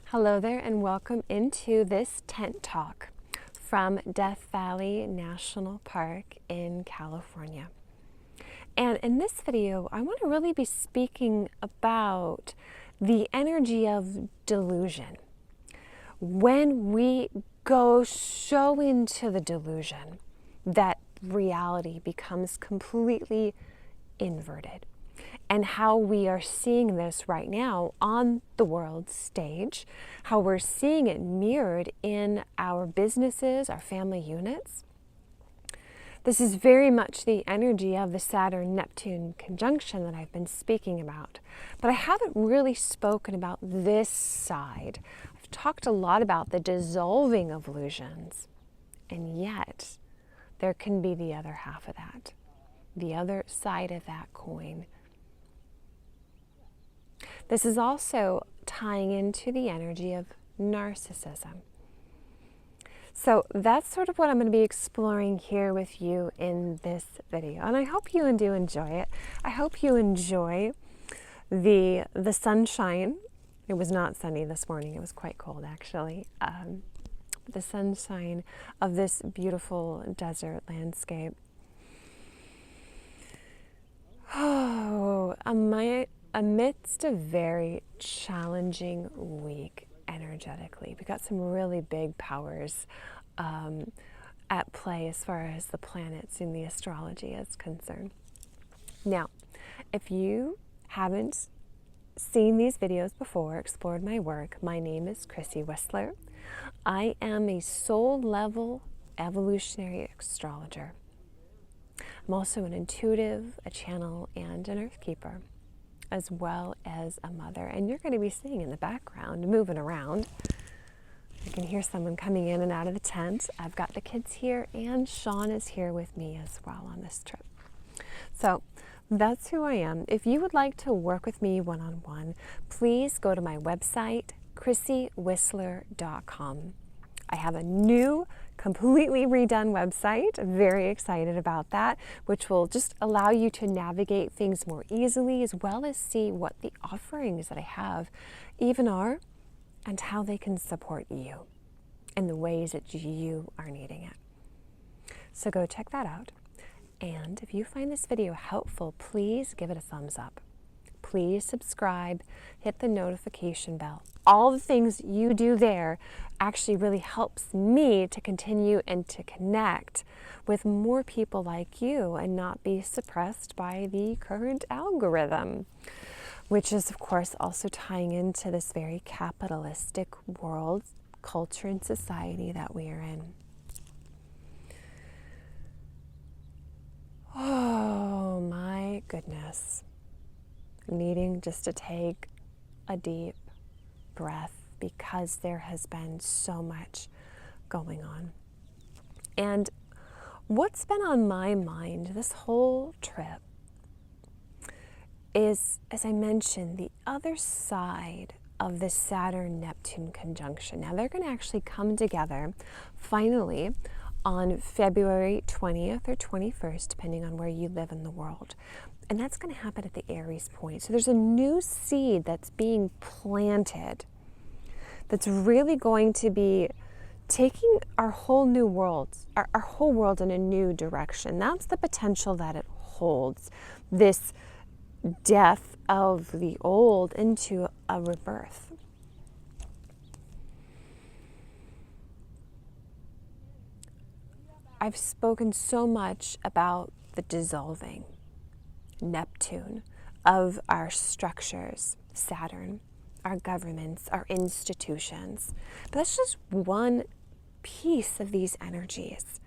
Hello there and welcome into this tent talk from Death Valley National Park in California. And in this video, I want to really be speaking about the energy of delusion. When we go so into the delusion that reality becomes completely inverted. And how we are seeing this right now on the world stage, how we're seeing it mirrored in our businesses, our family units. This is very much the energy of the Saturn-Neptune conjunction that I've been speaking about. But I haven't really spoken about this side. I've talked a lot about the dissolving of illusions, and yet there can be the other half of that, the other side of that coin. This is also tying into the energy of narcissism. So that's sort of what I'm going to be exploring here with you in this video. And I hope you do enjoy it. I hope you enjoy the sunshine. It was not sunny this morning. It was quite cold, actually. The sunshine of this beautiful desert landscape. Oh, amidst a very challenging week energetically. We got some really big powers at play as far as the planets in the astrology is concerned. Now, if you haven't seen these videos before, explored my work, my name is Chrissy Whistler. I am a soul level evolutionary astrologer. I'm also an intuitive, a channel, and an earth keeper, as well as a mother. And you're going to be seeing in the background, moving around. You can hear someone coming in and out of the tent. I've got the kids here, and Sean is here with me as well on this trip. So that's who I am. If you would like to work with me one-on-one, please go to my website, chrissywhistler.com. I have a new, completely redone website. I'm very excited about that, which will just allow you to navigate things more easily, as well as see what the offerings that I have even are and how they can support you in the ways that you are needing it. So go check that out. And if you find this video helpful, please give it a thumbs up. Please subscribe, hit the notification bell. All the things you do there actually really helps me to continue and to connect with more people like you and not be suppressed by the current algorithm, which is, of course, also tying into this very capitalistic world, culture, and society that we are in. Oh my goodness. Needing just to take a deep breath because there has been so much going on. And what's been on my mind this whole trip is, as I mentioned, the other side of this Saturn-Neptune conjunction. Now they're going to actually come together finally on February 20th or 21st, depending on where you live in the world. And that's going to happen at the Aries point. So there's a new seed that's being planted that's really going to be taking our whole new world, our whole world in a new direction. That's the potential that it holds. This death of the old into a rebirth. I've spoken so much about the dissolving Neptune of our structures, Saturn, our governments, our institutions. But that's just one piece of these energies.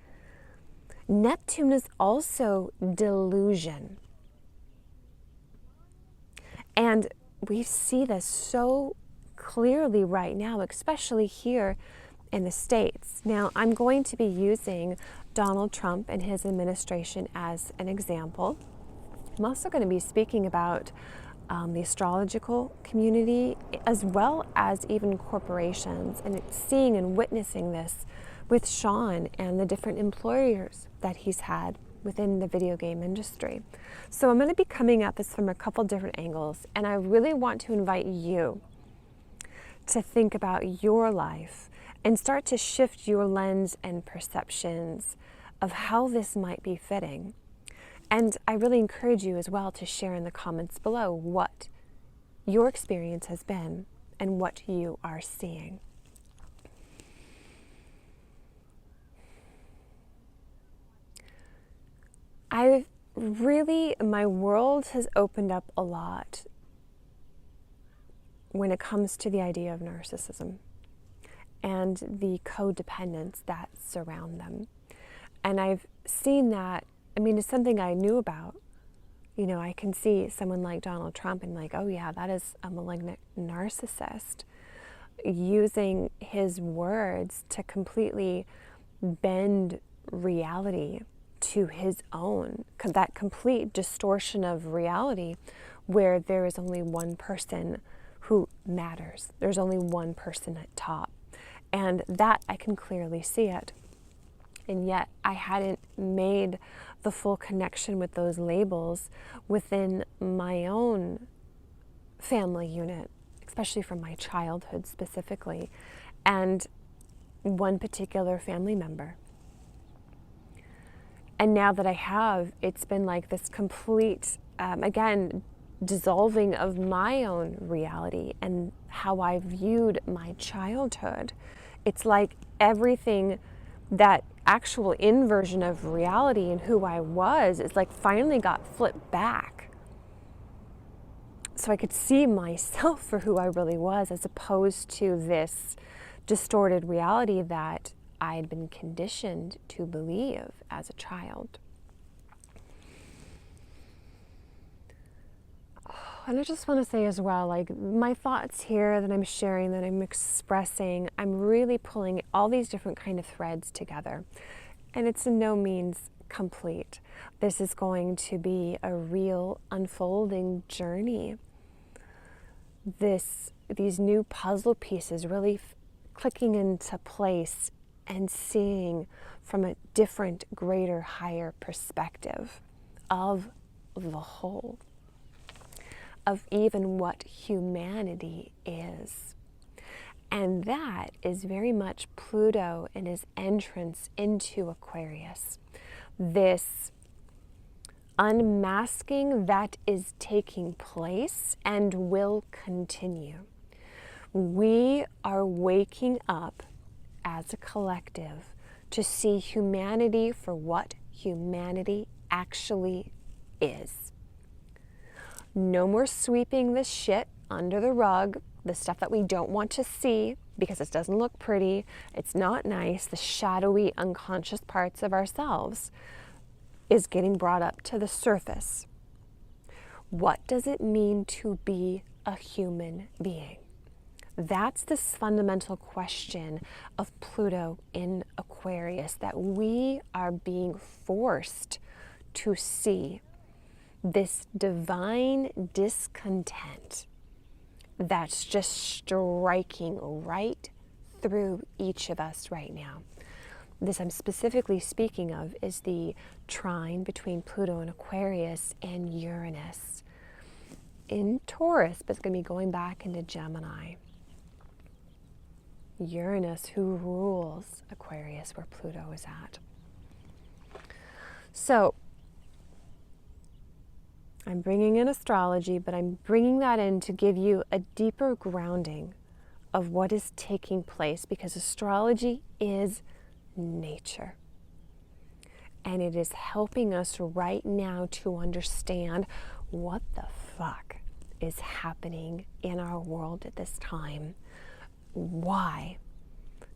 Neptune is also delusion. And we see this so clearly right now, especially here in the States. Now, I'm going to be using Donald Trump and his administration as an example. I'm also going to be speaking about the astrological community, as well as even corporations, and seeing and witnessing this with Sean and the different employers that he's had within the video game industry. So I'm going to be coming at this from a couple different angles, and I really want to invite you to think about your life and start to shift your lens and perceptions of how this might be fitting. And I really encourage you as well to share in the comments below what your experience has been and what you are seeing. My world has opened up a lot when it comes to the idea of narcissism and the codependence that surround them. And I've seen that, it's something I knew about. I can see someone like Donald Trump and like, oh yeah, that is a malignant narcissist, using his words to completely bend reality to his own, that complete distortion of reality where there is only one person who matters. There's only one person at top. And that I can clearly see it. And yet I hadn't made the full connection with those labels within my own family unit, especially from my childhood specifically, and one particular family member. And now that I have, it's been like this complete, again, dissolving of my own reality and how I viewed my childhood. It's like everything, that actual inversion of reality and who I was, is like finally got flipped back. So I could see myself for who I really was, as opposed to this distorted reality that I had been conditioned to believe as a child. And I just want to say as well, like, my thoughts here that I'm sharing, that I'm expressing, I'm really pulling all these different kind of threads together. And it's in no means complete. This is going to be a real unfolding journey. These new puzzle pieces really clicking into place and seeing from a different, greater, higher perspective of the whole, of even what humanity is. And that is very much Pluto and his entrance into Aquarius. This unmasking that is taking place and will continue. We are waking up as a collective to see humanity for what humanity actually is. No more sweeping this shit under the rug, the stuff that we don't want to see because it doesn't look pretty, it's not nice, the shadowy, unconscious parts of ourselves is getting brought up to the surface. What does it mean to be a human being? That's this fundamental question of Pluto in Aquarius that we are being forced to see. This divine discontent that's just striking right through each of us right now. This I'm specifically speaking of is the trine between Pluto and Aquarius and Uranus in Taurus, but it's going to be going back into Gemini. Uranus, who rules Aquarius, where Pluto is at. So I'm bringing in astrology, but I'm bringing that in to give you a deeper grounding of what is taking place, because astrology is nature. And it is helping us right now to understand what the fuck is happening in our world at this time. Why?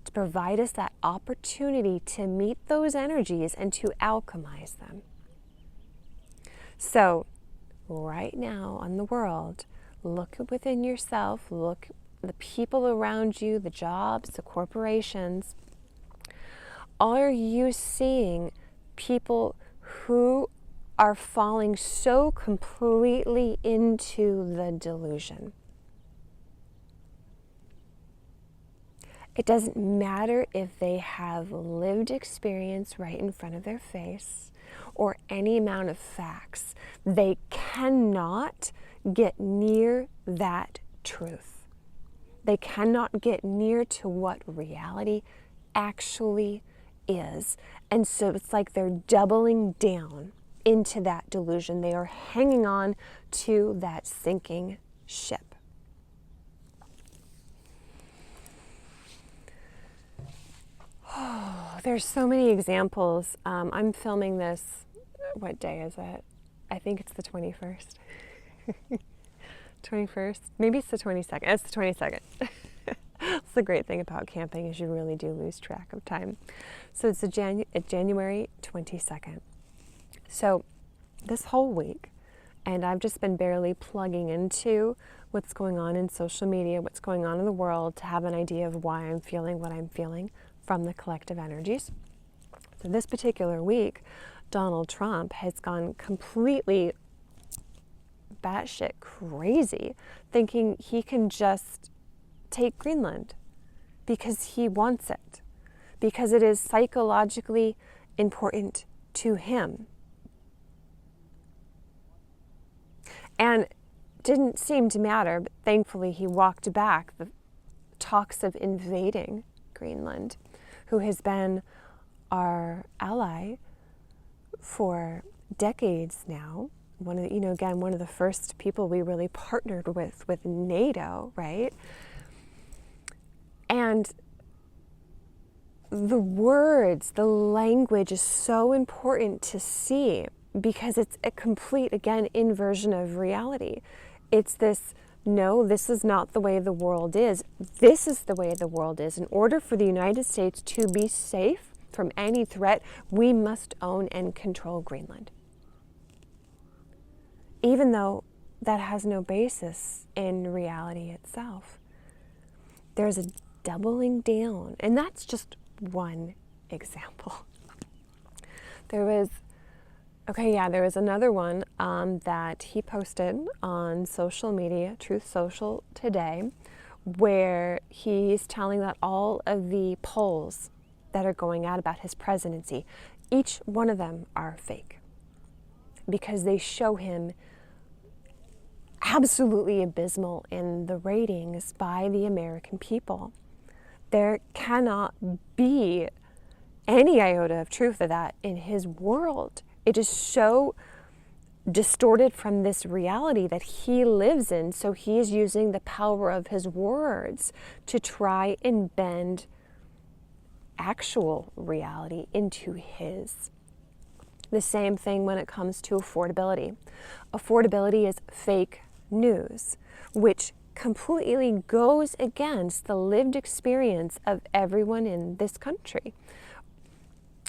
To provide us that opportunity to meet those energies and to alchemize them. So, right now on the world, look within yourself, look the people around you, the jobs, the corporations. Are you seeing people who are falling so completely into the delusion? It doesn't matter if they have lived experience right in front of their face. or any amount of facts, they cannot get near that truth. They cannot get near to what reality actually is. And so it's like they're doubling down into that delusion. They are hanging on to that sinking ship. Oh, there's so many examples. I'm filming this, what day is it? I think it's the 21st. 21st? Maybe it's the 22nd. It's the 22nd. That's the great thing about camping is you really do lose track of time. So it's January 22nd. So this whole week, and I've just been barely plugging into what's going on in social media, what's going on in the world, to have an idea of why I'm feeling what I'm feeling from the collective energies. So this particular week, Donald Trump has gone completely batshit crazy, thinking he can just take Greenland because he wants it, because it is psychologically important to him. And didn't seem to matter, but thankfully he walked back the talks of invading Greenland, who has been our ally for decades now. One of the first people we really partnered with NATO, right? And the words, the language is so important to see, because it's a complete, again, inversion of reality. It's this, no, this is not the way the world is. This is the way the world is. In order for the United States to be safe from any threat, we must own and control Greenland. Even though that has no basis in reality itself. There's a doubling down, and that's just one example. There was another one that he posted on social media, Truth Social today, where he's telling that all of the polls that are going out about his presidency, each one of them are fake, because they show him absolutely abysmal in the ratings by the American people. There cannot be any iota of truth of that in his world. It is so distorted from this reality that he lives in, so he is using the power of his words to try and bend actual reality into his. The same thing when it comes to affordability. Affordability is fake news, which completely goes against the lived experience of everyone in this country.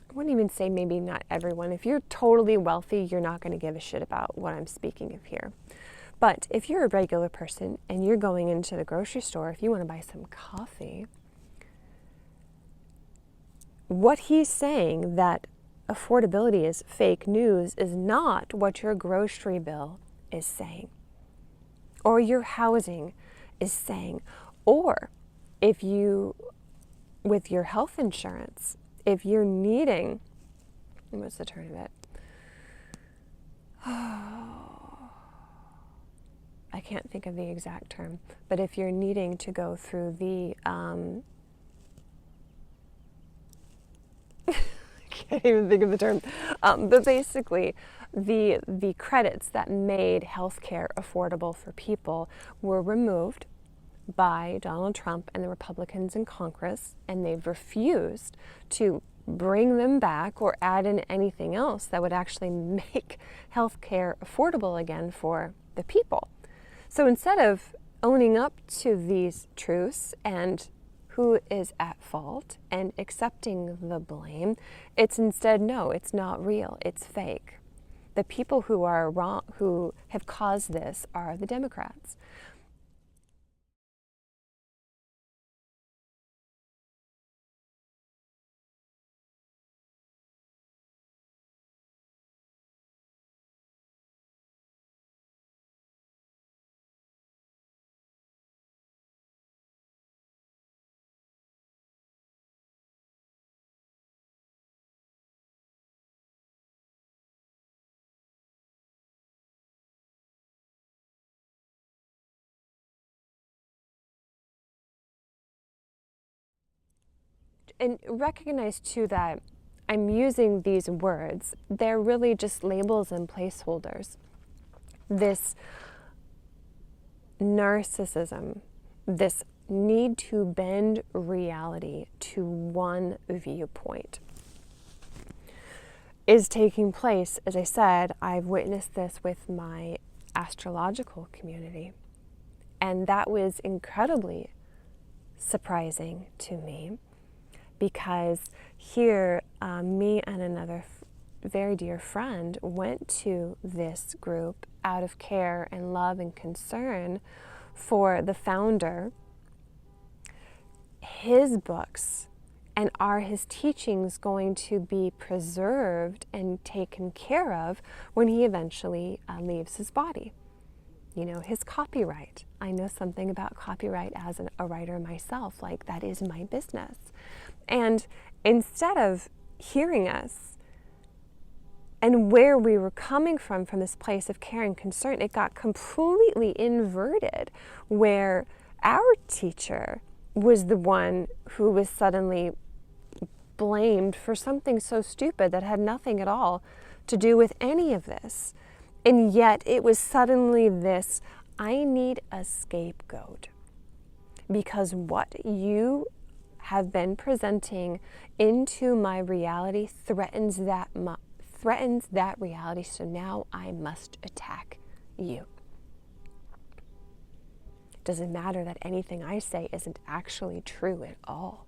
I wouldn't even say maybe not everyone. If you're totally wealthy, you're not going to give a shit about what I'm speaking of here. But if you're a regular person and you're going into the grocery store, if you want to buy some coffee, what he's saying that affordability is fake news is not what your grocery bill is saying, or your housing is saying, or if you, with your health insurance, if you're needing, what's the term of it? I can't think of the exact term, but if you're needing to go through the, I can't even think of the term, but basically the credits that made healthcare affordable for people were removed by Donald Trump and the Republicans in Congress, and they've refused to bring them back or add in anything else that would actually make healthcare affordable again for the people. So instead of owning up to these truths and who is at fault and accepting the blame, it's instead, no, it's not real, it's fake. The people who are wrong, who have caused this, are the Democrats. And recognize too that I'm using these words. They're really just labels and placeholders. This narcissism, this need to bend reality to one viewpoint, is taking place. As I said, I've witnessed this with my astrological community, and that was incredibly surprising to me, because here me and another very dear friend went to this group out of care and love and concern for the founder. His books and are his teachings going to be preserved and taken care of when he eventually leaves his body? You know, his copyright. I know something about copyright as a writer myself, like that is my business. And instead of hearing us and where we were coming from this place of care and concern, it got completely inverted, where our teacher was the one who was suddenly blamed for something so stupid that had nothing at all to do with any of this. And yet it was suddenly this, I need a scapegoat, because what you have been presenting into my reality threatens that reality, so now I must attack you. It doesn't matter that anything I say isn't actually true at all.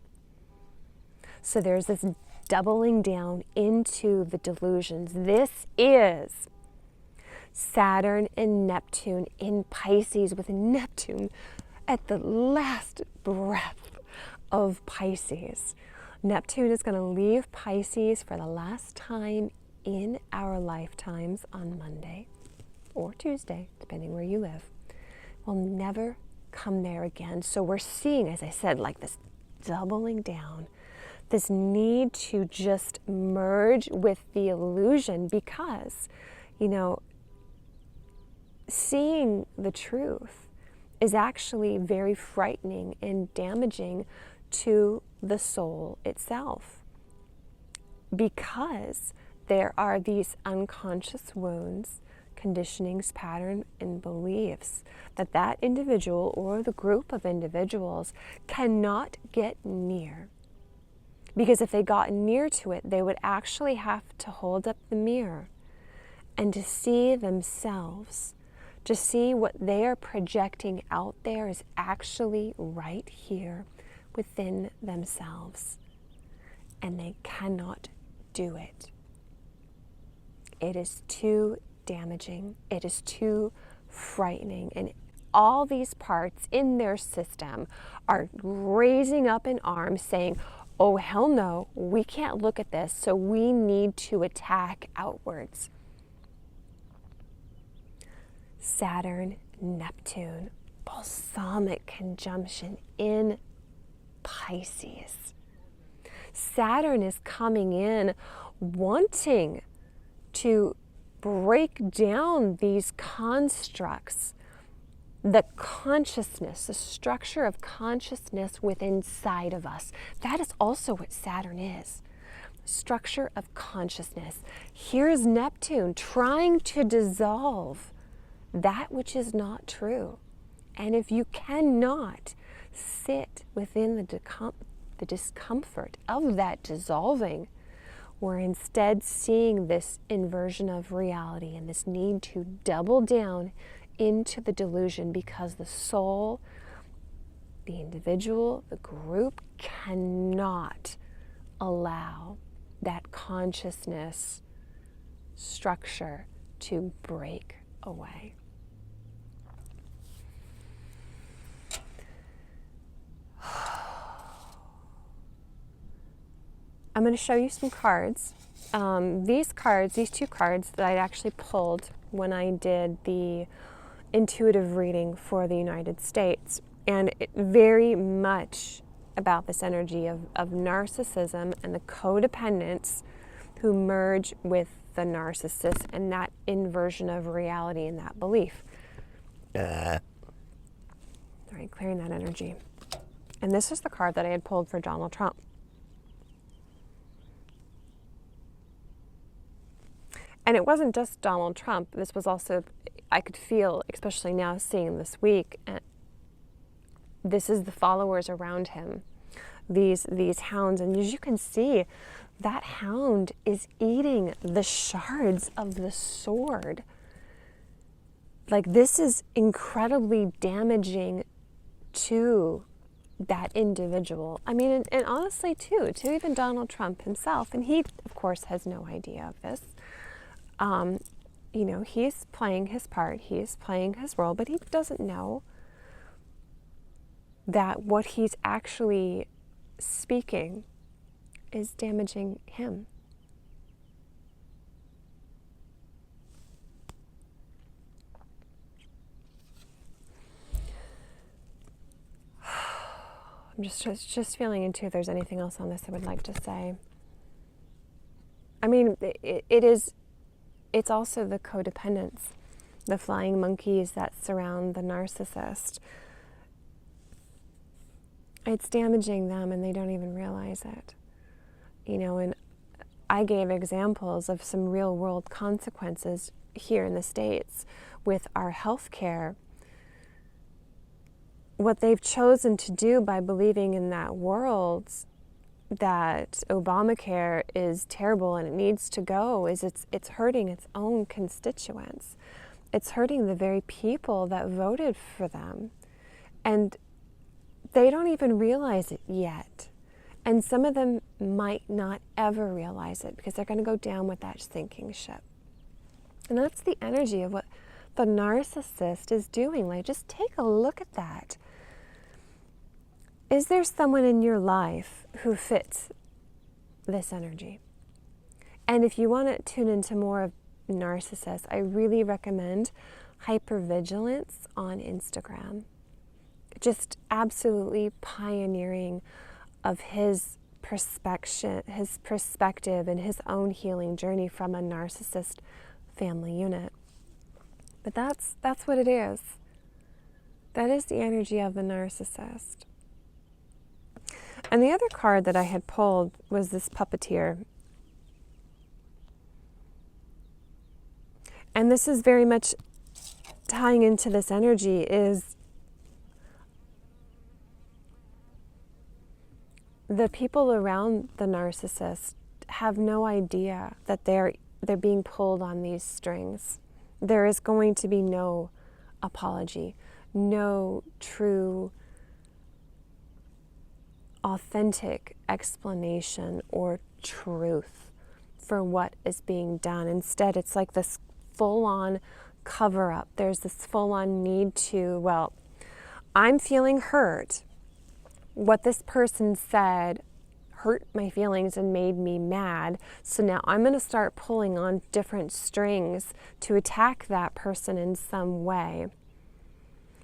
So there's this doubling down into the delusions. This is Saturn and Neptune in Pisces, with Neptune at the last breath of Pisces. Neptune is going to leave Pisces for the last time in our lifetimes on Monday or Tuesday, depending where you live. We'll never come there again. So we're seeing, as I said, like this doubling down, this need to just merge with the illusion, because, you know, seeing the truth is actually very frightening and damaging to the soul itself, because there are these unconscious wounds, conditionings, patterns, and beliefs that that individual or the group of individuals cannot get near. Because if they got near to it, they would actually have to hold up the mirror and to see themselves, to see what they are projecting out there is actually right here within themselves. And they cannot do it. It is too damaging. It is too frightening. And all these parts in their system are raising up in arms saying, oh, hell no, we can't look at this, so we need to attack outwards. Saturn, Neptune, balsamic conjunction in Pisces. Saturn is coming in wanting to break down these constructs, the consciousness, the structure of consciousness within inside of us. That is also what Saturn is. Structure of consciousness. Here's Neptune trying to dissolve that which is not true. And if you cannot sit within the discomfort of that dissolving, we're instead seeing this inversion of reality and this need to double down into the delusion, because the soul, the individual, the group cannot allow that consciousness structure to break away. I'm going to show you some cards. These two cards that I actually pulled when I did the intuitive reading for the United States, and it very much about this energy of narcissism and the codependents who merge with the narcissist and that inversion of reality and that belief. All right, clearing that energy. And this is the card that I had pulled for Donald Trump. And it wasn't just Donald Trump. This was also, I could feel, especially now seeing this week, this is the followers around him, these hounds. And as you can see, that hound is eating the shards of the sword. Like, this is incredibly damaging to that individual. I mean, and honestly to even Donald Trump himself. And he, of course, has no idea of this. You know, he's playing his part, he's playing his role, but he doesn't know that what he's actually speaking is damaging him. I'm just feeling into if there's anything else on this I would like to say. I mean, it's also the codependence, the flying monkeys that surround the narcissist. It's damaging them and they don't even realize it. You know, and I gave examples of some real world consequences here in the States with our health care. What they've chosen to do by believing in that world, that Obamacare is terrible and it needs to go, is it's hurting its own constituents. It's hurting the very people that voted for them. And they don't even realize it yet. And some of them might not ever realize it because they're going to go down with that sinking ship. And that's the energy of what the narcissist is doing. Like, just take a look at that. Is there someone in your life who fits this energy? And if you want to tune into more of narcissists, I really recommend Hypervigilance on Instagram. Just absolutely pioneering of his perspective and his own healing journey from a narcissist family unit. But that's what it is. That is the energy of the narcissist. And the other card that I had pulled was this puppeteer. And this is very much tying into this energy, is the people around the narcissist have no idea that they're being pulled on these strings. There is going to be no apology, no true authentic explanation or truth for what is being done. Instead, it's like this full-on cover-up. There's this full-on need to, well, I'm feeling hurt. What this person said hurt my feelings and made me mad. So now I'm going to start pulling on different strings to attack that person in some way.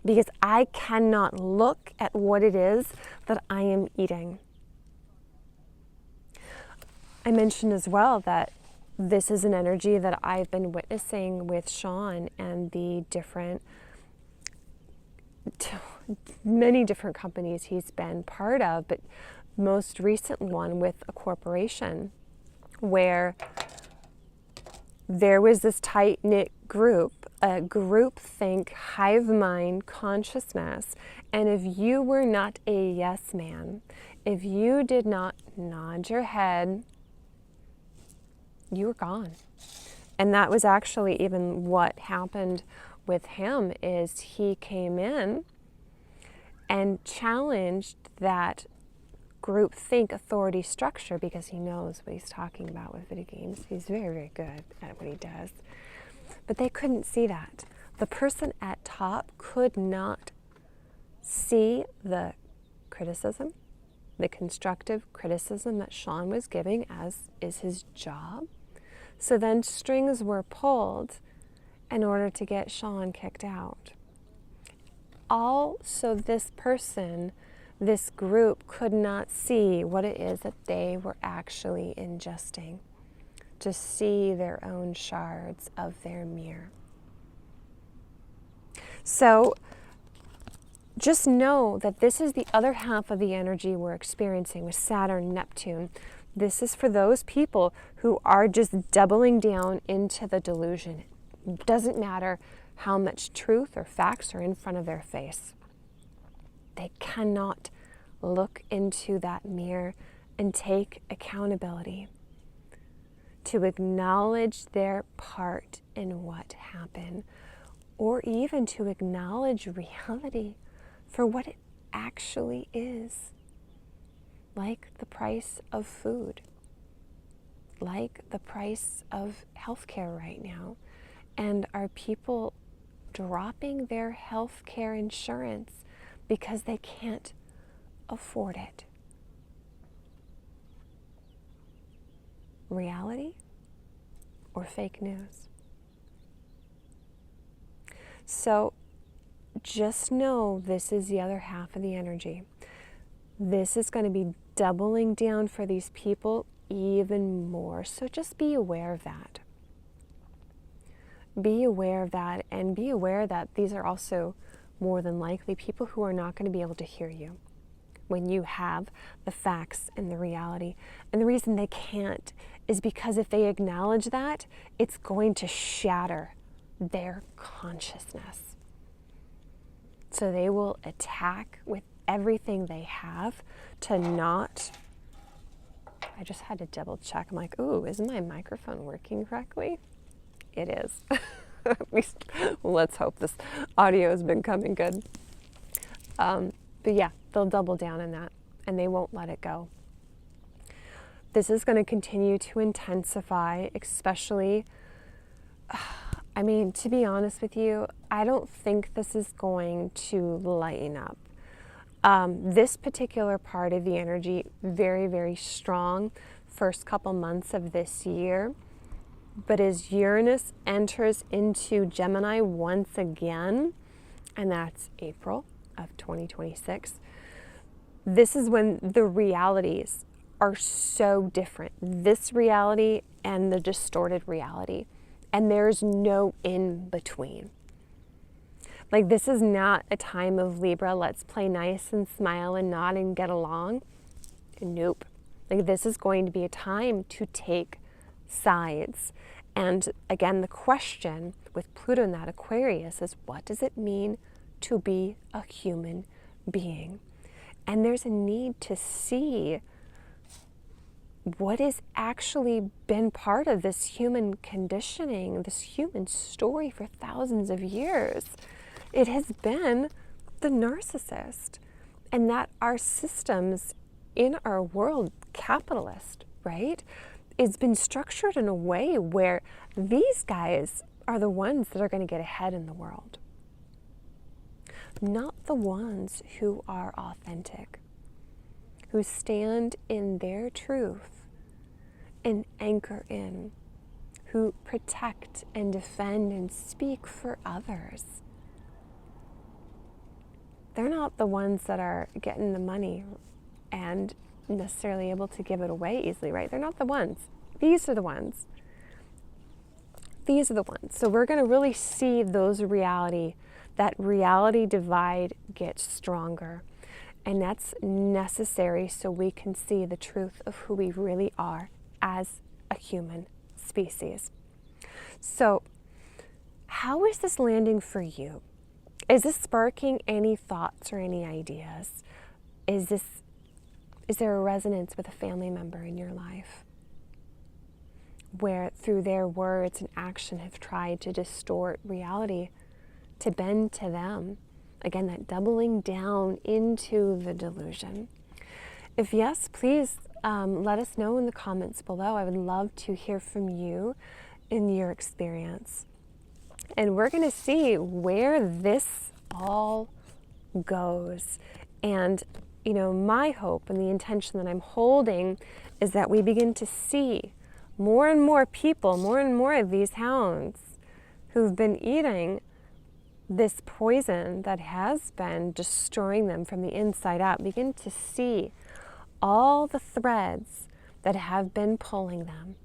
Because I cannot look at what it is that I am eating. I mentioned as well that this is an energy that I've been witnessing with Sean and the many different companies he's been part of, but most recent one with a corporation where there was this tight-knit group, a groupthink, hive-mind consciousness. And if you were not a yes man, if you did not nod your head, you were gone. And that was actually even what happened with him, is he came in and challenged that groupthink authority structure because he knows what he's talking about with video games. He's very, very good at what he does. But they couldn't see that. The person at top could not see the criticism, the constructive criticism that Sean was giving, as is his job. So then strings were pulled in order to get Sean kicked out. Also, this person, this group, could not see what it is that they were actually ingesting, to see their own shards of their mirror. So just know that this is the other half of the energy we're experiencing with Saturn, Neptune. This is for those people who are just doubling down into the delusion. It doesn't matter how much truth or facts are in front of their face. They cannot look into that mirror and take accountability to acknowledge their part in what happened, or even to acknowledge reality for what it actually is. Like the price of food, like the price of healthcare right now. And are people dropping their healthcare insurance because they can't afford it? Reality or fake news? So just know this is the other half of the energy. This is going to be doubling down for these people even more. So just be aware of that. Be aware of that, and be aware that these are also more than likely people who are not going to be able to hear you when you have the facts and the reality. And the reason they can't is because if they acknowledge that, it's going to shatter their consciousness. So they will attack with everything they have to not. I just had to double check. I'm like, ooh, isn't my microphone working correctly? It is. At least, let's hope this audio has been coming good. But yeah, they'll double down in that, and they won't let it go. This is going to continue to intensify, especially, I mean, to be honest with you, I don't think this is going to lighten up. This particular part of the energy, very, very strong first couple months of this year. But as Uranus enters into Gemini once again, and that's April of 2026, this is when the realities are so different. This reality and the distorted reality. And there's no in between. Like, this is not a time of Libra, let's play nice and smile and nod and get along. Nope. Like, this is going to be a time to take sides. And again, the question with Pluto in that Aquarius is, what does it mean to be a human being? And there's a need to see what has actually been part of this human conditioning, this human story for thousands of years. It has been the narcissist, and that our systems in our world, capitalist, right, it's been structured in a way where these guys are the ones that are going to get ahead in the world, not the ones who are authentic, who stand in their truth and anchor in, who protect and defend and speak for others. They're not the ones that are getting the money and necessarily able to give it away easily, right? They're not the ones. These are the ones. These are the ones. So we're going to really see that reality divide get stronger. And that's necessary so we can see the truth of who we really are as a human species. So how is this landing for you? Is this sparking any thoughts or any ideas? Is there a resonance with a family member in your life where through their words and action have tried to distort reality to bend to them? Again, that doubling down into the delusion. If yes, please let us know in the comments below. I would love to hear from you in your experience. And we're going to see where this all goes. And, you know, my hope and the intention that I'm holding is that we begin to see more and more people, more and more of these hounds who've been eating this poison that has been destroying them from the inside out, begin to see all the threads that have been pulling them,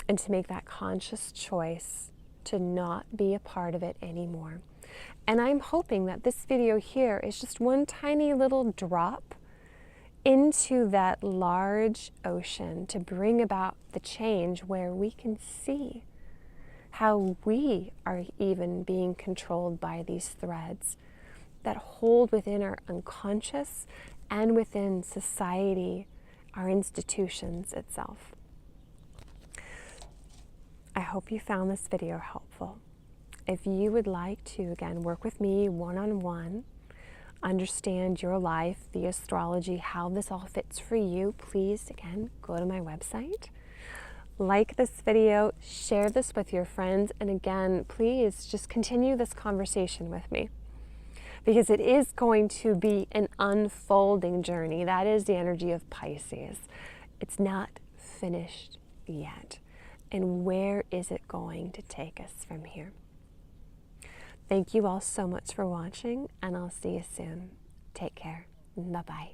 and to make that conscious choice to not be a part of it anymore. And I'm hoping that this video here is just one tiny little drop into that large ocean to bring about the change where we can see how we are even being controlled by these threads that hold within our unconscious and within society, our institutions itself. I hope you found this video helpful. If you would like to, again, work with me one-on-one, understand your life, the astrology, how this all fits for you, please, again, go to my website. Like this video, share this with your friends, and again, please just continue this conversation with me, because it is going to be an unfolding journey. That is the energy of Pisces. It's not finished yet. And where is it going to take us from here? Thank you all so much for watching, and I'll see you soon. Take care. Bye-bye.